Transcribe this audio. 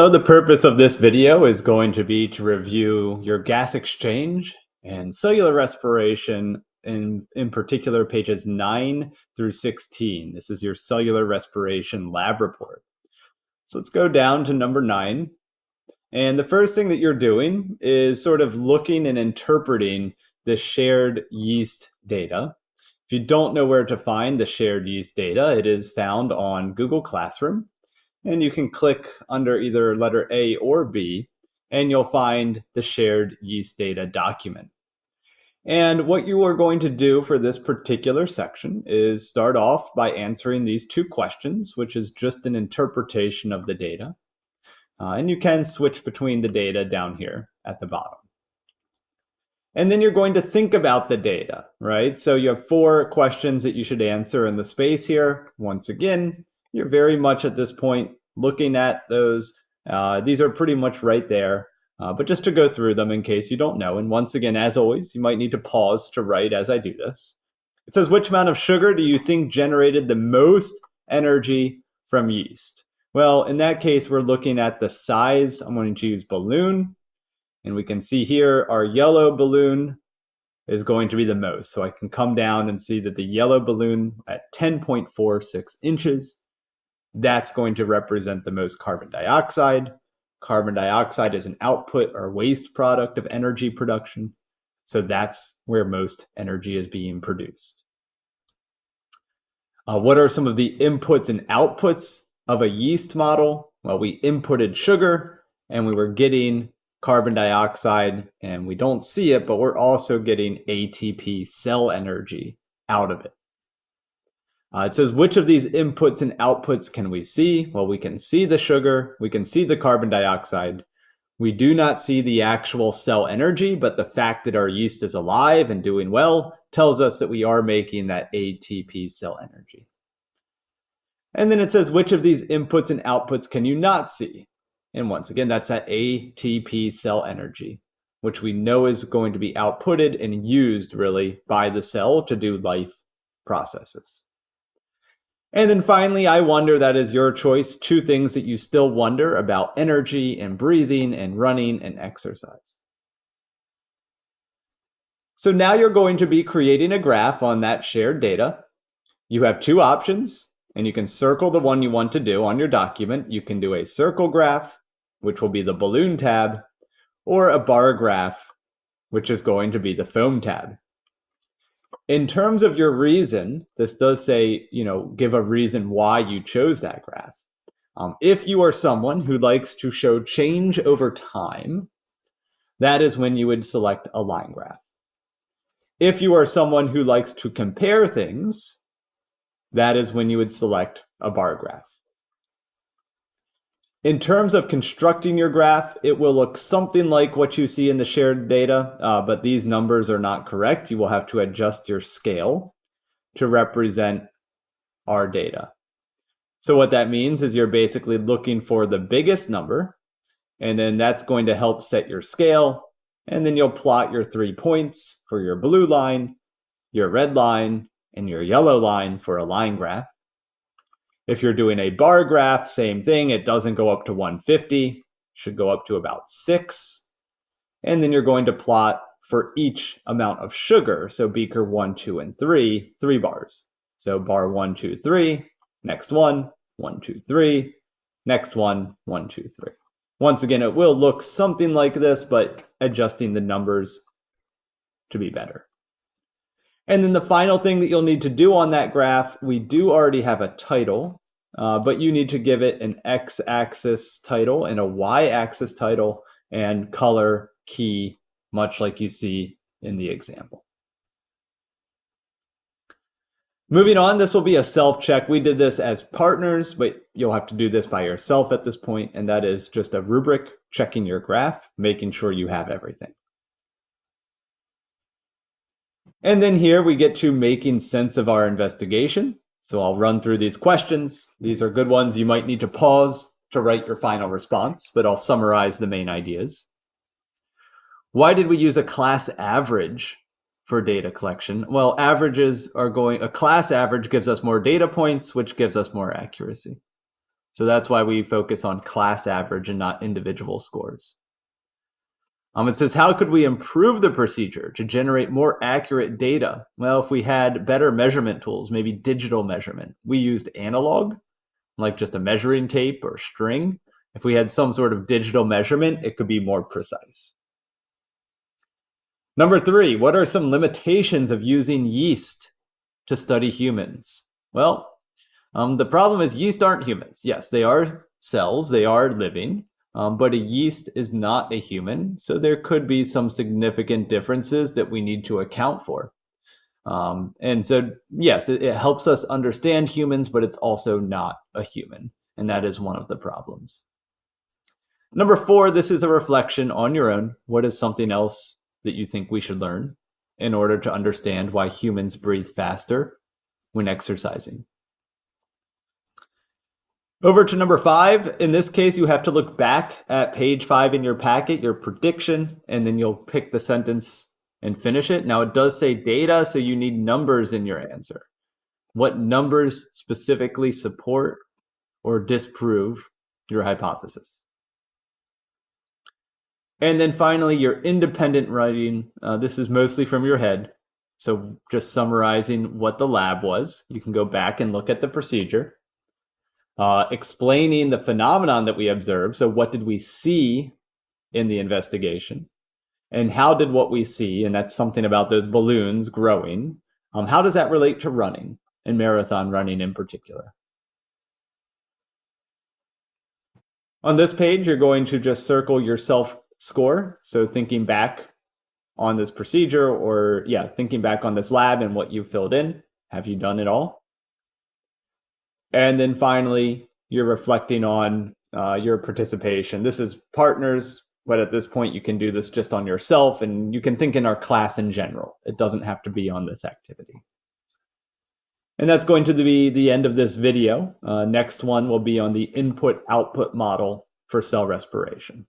So the purpose of this video is going to be to review your gas exchange and cellular respiration, in particular pages 9 through 16. This is your cellular respiration lab report. So let's go down to number 9. And the first thing that you're doing is sort of looking and interpreting the shared yeast data. If you don't know where to find the shared yeast data, it is found on Google Classroom. And you can click under either letter A or B, and you'll find the shared yeast data document. And what you are going to do for this particular section is start off by answering these two questions, which is just an interpretation of the data. And you can switch between the data down here at the bottom. And then you're going to think about the data, right? So you have 4 questions that you should answer in the space here. Once again, you're very much at this point looking at those. These are pretty much right there, but just to go through them in case you don't know. And once again, as always, you might need to pause to write as I do this. It says, which amount of sugar do you think generated the most energy from yeast? Well, in that case, we're looking at the size. I'm going to choose balloon. And we can see here our yellow balloon is going to be the most. So I can come down and see that the yellow balloon at 10.46 inches, that's going to represent the most carbon dioxide. Carbon dioxide is an output or waste product of energy production. So that's where most energy is being produced. What are some of the inputs and outputs of a yeast model? Well, we inputted sugar and we were getting carbon dioxide, and we don't see it, but we're also getting ATP cell energy out of it. It says, which of these inputs and outputs can we see? Well, we can see the sugar, we can see the carbon dioxide. We do not see the actual cell energy, but the fact that our yeast is alive and doing well tells us that we are making that ATP cell energy. And then it says, which of these inputs and outputs can you not see? And once again, that's that ATP cell energy, which we know is going to be outputted and used really by the cell to do life processes. And then finally, I wonder, that is your choice, 2 things that you still wonder about energy and breathing and running and exercise. So now you're going to be creating a graph on that shared data. You have 2 options, and you can circle the one you want to do on your document. You can do a circle graph, which will be the balloon tab, or a bar graph, which is going to be the foam tab. In terms of your reason, this does say, give a reason why you chose that graph. If you are someone who likes to show change over time, that is when you would select a line graph. If you are someone who likes to compare things, that is when you would select a bar graph. In terms of constructing your graph, it will look something like what you see in the shared data, but these numbers are not correct. You will have to adjust your scale to represent our data. So what that means is you're basically looking for the biggest number, and then that's going to help set your scale, and then you'll plot your 3 points for your blue line, your red line, and your yellow line for a line graph. If you're doing a bar graph, same thing. It doesn't go up to 150, should go up to about 6. And then you're going to plot for each amount of sugar. So beaker 1, 2, and 3, 3 bars. So bar 1, 2, 3, next one, 1, 2, 3, next one, 1, 2, 3. Once again, it will look something like this, but adjusting the numbers to be better. And then the final thing that you'll need to do on that graph, we do already have a title, but you need to give it an x-axis title and a y-axis title and color key, much like you see in the example. Moving on, this will be a self-check. We did this as partners, but you'll have to do this by yourself at this point, and that is just a rubric checking your graph, making sure you have everything. And then here we get to making sense of our investigation. So I'll run through these questions. These are good ones. You might need to pause to write your final response, but I'll summarize the main ideas. Why did we use a class average for data collection? Well, averages are a class average gives us more data points, which gives us more accuracy. So that's why we focus on class average and not individual scores. It says, how could we improve the procedure to generate more accurate data? Well, if we had better measurement tools, maybe digital measurement. We used analog, like just a measuring tape or string. If we had some sort of digital measurement, it could be more precise. Number 3, what are some limitations of using yeast to study humans? Well, the problem is yeast aren't humans. Yes, they are cells, they are living, but a yeast is not a human. So there could be some significant differences that we need to account for. And so, yes, it helps us understand humans, but it's also not a human. And that is one of the problems. Number 4, this is a reflection on your own. What is something else that you think we should learn in order to understand why humans breathe faster when exercising? Over to number 5. In this case, you have to look back at page 5 in your packet, your prediction, and then you'll pick the sentence and finish it. Now, it does say data, so you need numbers in your answer. What numbers specifically support or disprove your hypothesis? And then finally, your independent writing. This is mostly from your head. So just summarizing what the lab was. You can go back and look at the procedure. Explaining the phenomenon that we observed. So what did we see in the investigation? And how did what we see, and that's something about those balloons growing, how does that relate to running and marathon running in particular? On this page, you're going to just circle your self-score. So thinking back on this procedure or, thinking back on this lab and what you filled in. Have you done it all? And then finally, you're reflecting on your participation. This is partners, but at this point, you can do this just on yourself, and you can think in our class in general. It doesn't have to be on this activity. And that's going to be the end of this video. Next one will be on the input-output model for cell respiration.